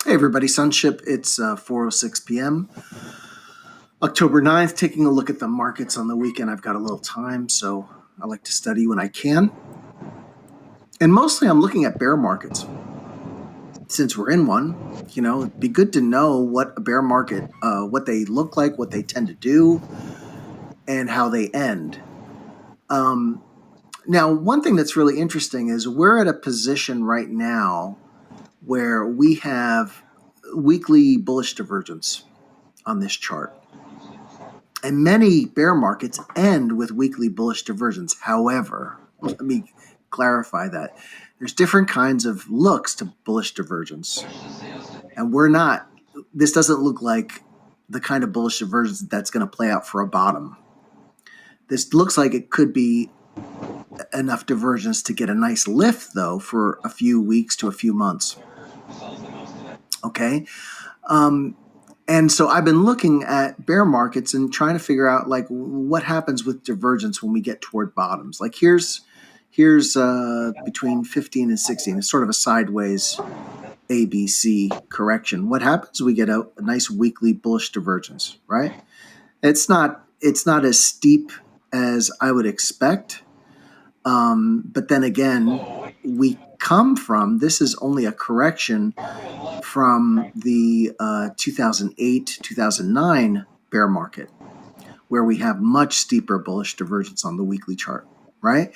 Hey everybody, Sunship. It's 4:06 p.m. October 9th, taking a look at the markets on the weekend. I've got a little time, so I like to study when I can. And mostly I'm looking at bear markets. Since we're in one, it'd be good to know what a bear market, what they look like, what they tend to do, and how they end. Now, one thing that's really interesting is we're at a position right now where we have weekly bullish divergence on this chart. And many bear markets end with weekly bullish divergence. However, let me clarify that. There's different kinds of looks to bullish divergence. And this doesn't look like the kind of bullish divergence that's going to play out for a bottom. This looks like it could be enough divergence to get a nice lift, though, for a few weeks to a few months. Okay? And so I've been looking at bear markets and trying to figure out what happens with divergence when we get toward bottoms. Like here's between 15 and 16. It's sort of a sideways ABC correction. What happens? We get a nice weekly bullish divergence, right? It's not as steep as I would expect. But then again, this is only a correction from the 2008, 2009 bear market, where we have much steeper bullish divergence on the weekly chart, right?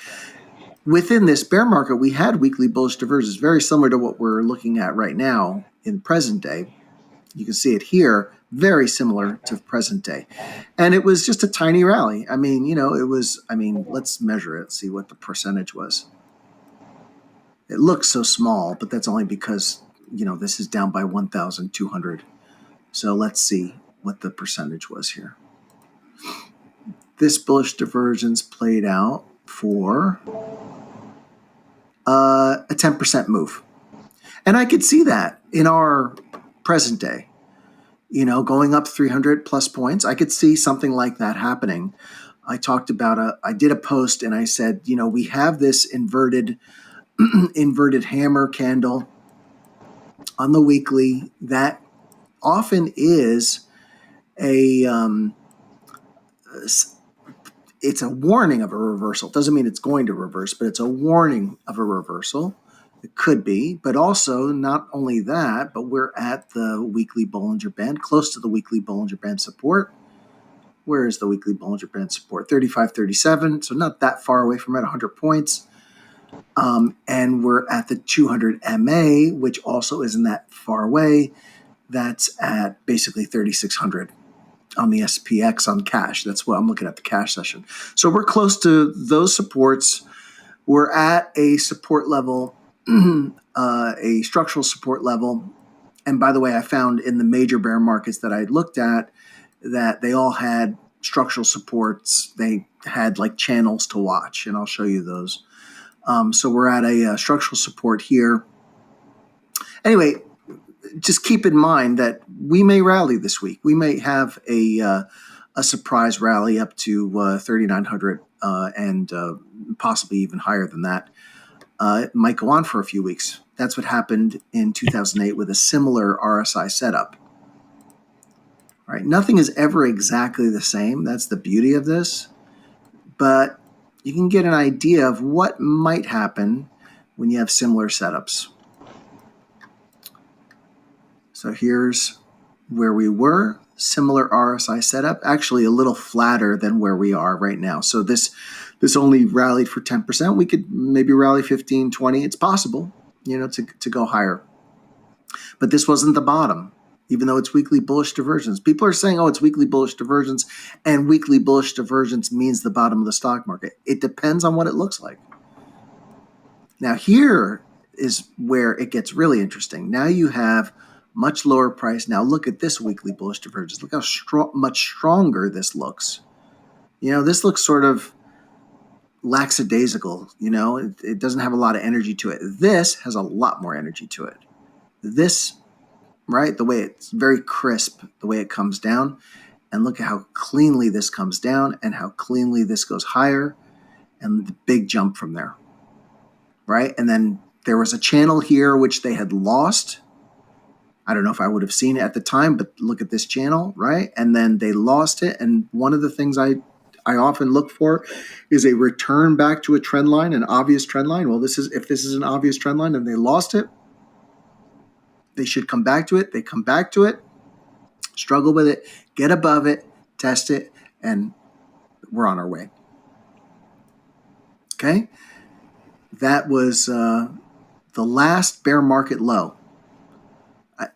Within this bear market, we had weekly bullish divergence, very similar to what we're looking at right now in present day. You can see it here, very similar to present day. And it was just a tiny rally. Let's measure it, see what the percentage was. It looks so small, but that's only because, this is down by 1,200. So let's see what the percentage was here. This bullish divergence played out for a 10% move. And I could see that in our present day, going up 300 plus points. I could see something like that happening. I did a post and I said, we have this inverted hammer candle on the weekly that often is it's a warning of a reversal. It doesn't mean it's going to reverse, but it's a warning of a reversal. It could be, but also not only that, but we're at the weekly Bollinger Band, close to the weekly Bollinger Band support. Where is the weekly Bollinger Band support? 35.37, so not that far away from it, 100 points. And we're at the 200 MA, which also isn't that far away. That's at basically 3,600 on the SPX on cash. That's what I'm looking at, the cash session. So we're close to those supports. We're at a support level, a structural support level. And by the way, I found in the major bear markets that I looked at that they all had structural supports. They had channels to watch, and I'll show you those. So we're at a structural support here. Anyway, just keep in mind that we may rally this week. We may have a surprise rally up to 3,900 and possibly even higher than that. It might go on for a few weeks. That's what happened in 2008 with a similar RSI setup. All right, nothing is ever exactly the same. That's the beauty of this. But you can get an idea of what might happen when you have similar setups. So here's where we were, similar RSI setup, actually a little flatter than where we are right now. So this only rallied for 10%. We could maybe rally 15, 20. It's possible, to go higher. But this wasn't the bottom, even though it's weekly bullish divergence. People are saying, it's weekly bullish divergence, and weekly bullish divergence means the bottom of the stock market. It depends on what it looks like. Now here is where it gets really interesting. Now you have much lower price. Now look at this weekly bullish divergence. Look how much stronger this looks. This looks sort of lackadaisical. It doesn't have a lot of energy to it. This has a lot more energy to it. This, right, the way it's very crisp, the way it comes down. And look at how cleanly this comes down and how cleanly this goes higher and the big jump from there, right? And then there was a channel here which they had lost. I don't know if I would have seen it at the time, but look at this channel, right? And then they lost it. And one of the things I often look for is a return back to a trend line, an obvious trend line. Well, if this is an obvious trend line and they lost it, they should come back to it. They come back to it, struggle with it, get above it, test it, and we're on our way. Okay? That was the last bear market low,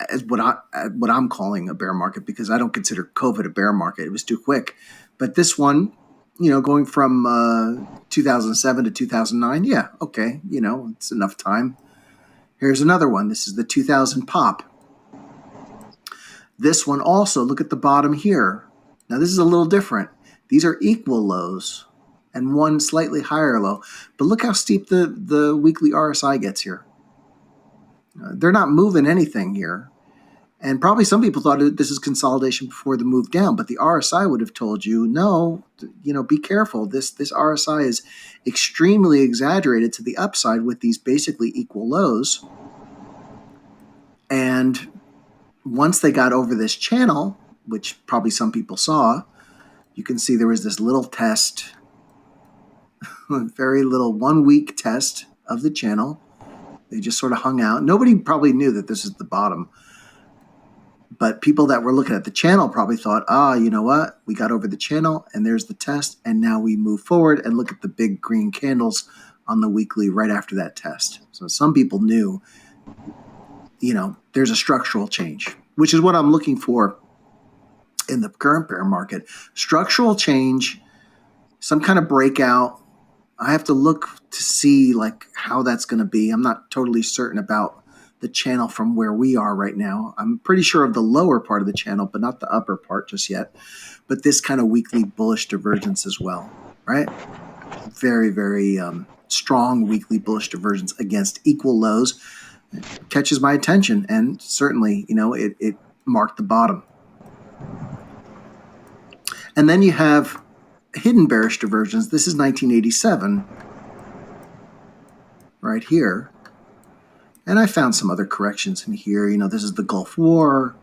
is what I'm calling a bear market, because I don't consider COVID a bear market. It was too quick. But this one, going from 2007 to 2009, yeah, okay, it's enough time. Here's another one. This is the 2000 pop. This one also, look at the bottom here. Now this is a little different. These are equal lows and one slightly higher low. But look how steep the weekly RSI gets here. They're not moving anything here. And probably some people thought this is consolidation before the move down, but the RSI would have told you, no, be careful. This RSI is extremely exaggerated to the upside with these basically equal lows. And once they got over this channel, which probably some people saw, you can see there was this little test, very little 1 week test of the channel. They just sort of hung out. Nobody probably knew that this is the bottom. But people that were looking at the channel probably thought, you know what? We got over the channel and there's the test. And now we move forward and look at the big green candles on the weekly right after that test. So some people knew, there's a structural change, which is what I'm looking for in the current bear market. Structural change, some kind of breakout. I have to look to see how that's going to be. I'm not totally certain about the channel from where we are right now. I'm pretty sure of the lower part of the channel, but not the upper part just yet. But this kind of weekly bullish divergence as well, right? Very, very strong weekly bullish divergence against equal lows catches my attention. And certainly, it marked the bottom. And then you have hidden bearish divergence. This is 1987 right here. And I found some other corrections in here. This is the Gulf War.